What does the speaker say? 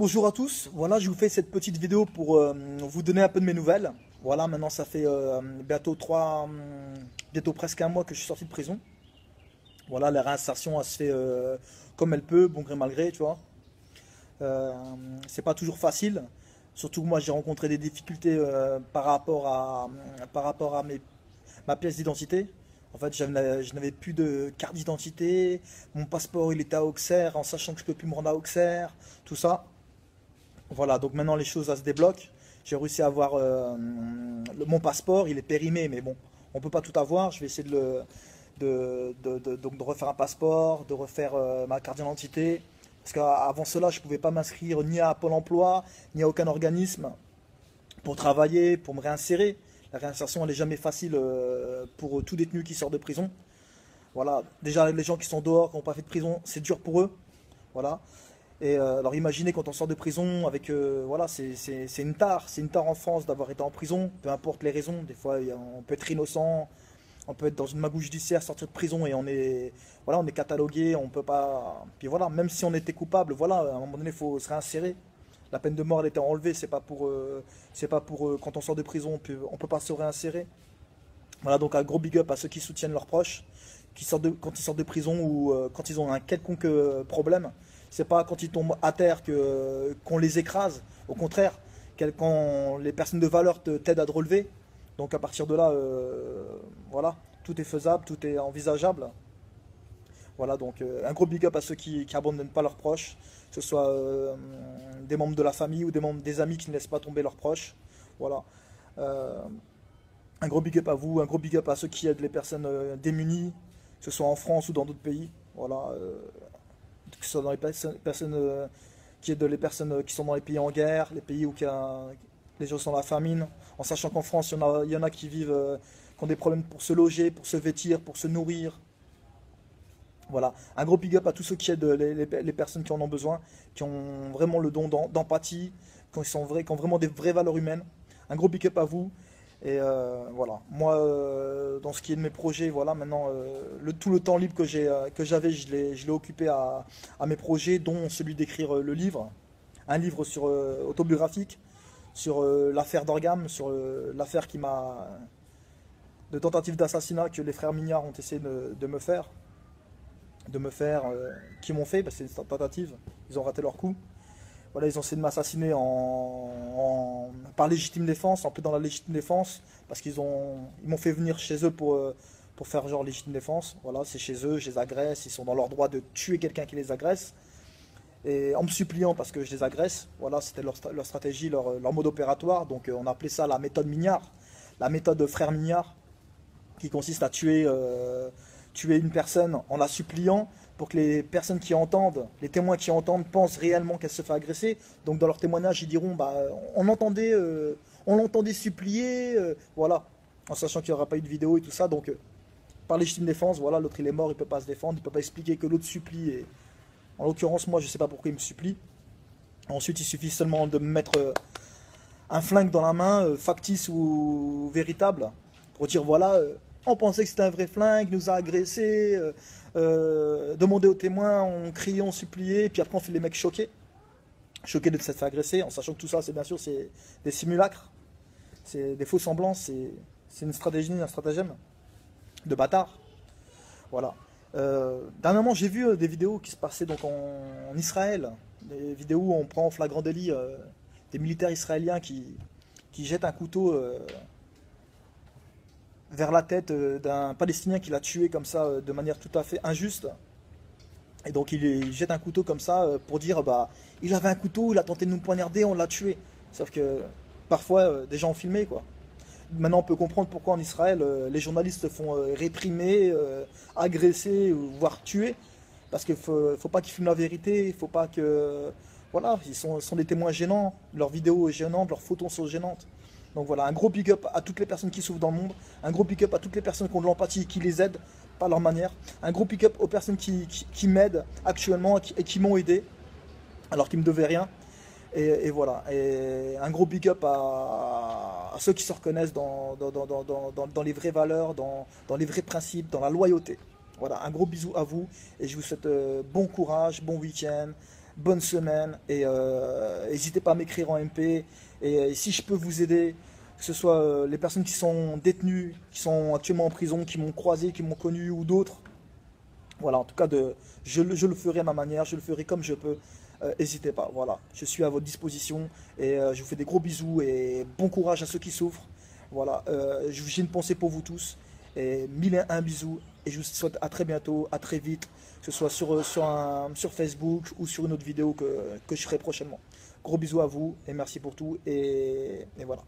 Bonjour à tous, voilà je vous fais cette petite vidéo pour vous donner un peu de mes nouvelles. Voilà, maintenant ça fait bientôt presque un mois que je suis sorti de prison. Voilà, la réinsertion elle se fait comme elle peut, bon gré mal gré, tu vois. Euh, c'est pas toujours facile, surtout que moi j'ai rencontré des difficultés par rapport à ma pièce d'identité. En fait, je n'avais plus de carte d'identité, mon passeport il était à Auxerre, en sachant que je peux plus me rendre à Auxerre, tout ça. Voilà, donc maintenant les choses se débloquent. J'ai réussi à avoir mon passeport, il est périmé, mais bon, on peut pas tout avoir. Je vais essayer donc de refaire un passeport, de refaire ma carte d'identité. Parce qu'avant cela, je ne pouvais pas m'inscrire ni à Pôle emploi, ni à aucun organisme pour travailler, pour me réinsérer. La réinsertion, elle n'est jamais facile pour tout détenu qui sort de prison. Voilà, déjà les gens qui sont dehors, qui n'ont pas fait de prison, c'est dur pour eux. Voilà. Et alors imaginez quand on sort de prison avec voilà, c'est une tare en France d'avoir été en prison, peu importe les raisons. Des fois on peut être innocent, on peut être dans une magouille judiciaire, sortir de prison et on est catalogué, on peut pas. Puis voilà, même si on était coupable, voilà, à un moment donné il faut se réinsérer. La peine de mort elle était enlevée, c'est pas pour quand on sort de prison, on peut pas se réinsérer. Voilà, donc un gros big up à ceux qui soutiennent leurs proches, quand ils sortent de prison ou quand ils ont un quelconque problème. C'est pas quand ils tombent à terre qu'on les écrase. Au contraire, quand les personnes de valeur t'aident à te relever. Donc à partir de là, voilà, tout est faisable, tout est envisageable. Voilà, donc un gros big up à ceux qui abandonnent pas leurs proches, que ce soit des membres de la famille ou des amis qui ne laissent pas tomber leurs proches. Voilà. Euh, un gros big up à vous, un gros big up à ceux qui aident les personnes démunies, que ce soit en France ou dans d'autres pays. Voilà, que ce soit dans les personnes qui aident les personnes qui sont dans les pays en guerre, les pays où les gens sont dans la famine, en sachant qu'en France, il y en a qui vivent, qui ont des problèmes pour se loger, pour se vêtir, pour se nourrir. Voilà, un gros big up à tous ceux qui aident les personnes qui en ont besoin, qui ont vraiment le don d'empathie, qui ont vraiment des vraies valeurs humaines. Un gros big up à vous. Et voilà, moi, dans ce qui est de mes projets, voilà, maintenant, tout le temps libre que j'avais, je l'ai occupé à mes projets, dont celui d'écrire le livre, un livre autobiographique sur l'affaire d'Orgam, sur l'affaire de tentative d'assassinat que les frères Mignard ont essayé de me faire, qui m'ont fait, parce que c'est une tentative, ils ont raté leur coup. Voilà, ils ont essayé de m'assassiner par légitime défense, en plus dans la légitime défense, parce ils m'ont fait venir chez eux pour faire genre légitime défense. Voilà, c'est chez eux, je les agresse, ils sont dans leur droit de tuer quelqu'un qui les agresse, et en me suppliant parce que je les agresse. Voilà, c'était leur stratégie, leur mode opératoire. Donc on appelait ça la méthode Mignard, la méthode frère Mignard, qui consiste à tuer une personne en la suppliant pour que les personnes qui entendent, les témoins qui entendent, pensent réellement qu'elle se fait agresser. Donc dans leur témoignage, ils diront, bah, on l'entendait supplier, voilà, en sachant qu'il n'y aura pas eu de vidéo et tout ça. Donc par légitime défense, voilà, l'autre il est mort, il ne peut pas se défendre, il ne peut pas expliquer que l'autre supplie. Et, en l'occurrence, moi, je ne sais pas pourquoi il me supplie. Ensuite, il suffit seulement de me mettre un flingue dans la main, factice ou véritable, pour dire, voilà, on pensait que c'était un vrai flingue, il nous a agressés, demander aux témoins, on criait, on suppliait, et puis après on fait les mecs choqués de s'être fait agresser, en sachant que tout ça, c'est bien sûr, c'est des simulacres, c'est des faux semblants, c'est une stratégie, un stratagème de bâtard. Voilà. Dernièrement, j'ai vu des vidéos qui se passaient donc en Israël, des vidéos où on prend en flagrant délit des militaires israéliens qui jettent un couteau vers la tête d'un Palestinien qui l'a tué comme ça de manière tout à fait injuste. Et donc il jette un couteau comme ça pour dire bah il avait un couteau, il a tenté de nous poignarder, on l'a tué. Sauf que parfois des gens ont filmé quoi. Maintenant on peut comprendre pourquoi en Israël les journalistes se font réprimer, agresser, voire tuer. Parce qu'il faut pas qu'ils filment la vérité, il faut pas que. Voilà, sont des témoins gênants, leurs vidéos sont gênantes, leurs photos sont gênantes. Donc voilà, un gros big up à toutes les personnes qui souffrent dans le monde, un gros big up à toutes les personnes qui ont de l'empathie et qui les aident par leur manière, un gros big up aux personnes qui m'aident actuellement et qui m'ont aidé alors qu'ils ne me devaient rien. Et voilà, et un gros big up à ceux qui se reconnaissent dans les vraies valeurs, dans les vrais principes, dans la loyauté. Voilà, un gros bisou à vous et je vous souhaite bon courage, bon week-end, bonne semaine et n'hésitez pas à m'écrire en MP. Et si je peux vous aider, que ce soit les personnes qui sont détenues, qui sont actuellement en prison, qui m'ont croisé, qui m'ont connu ou d'autres, voilà, en tout cas, je le ferai à ma manière, je le ferai comme je peux. N'hésitez pas, voilà, je suis à votre disposition et je vous fais des gros bisous et bon courage à ceux qui souffrent. Voilà, j'ai une pensée pour vous tous et mille et un bisous et je vous souhaite à très bientôt, à très vite, que ce soit sur Facebook ou sur une autre vidéo que je ferai prochainement. Gros bisous à vous et merci pour tout et voilà.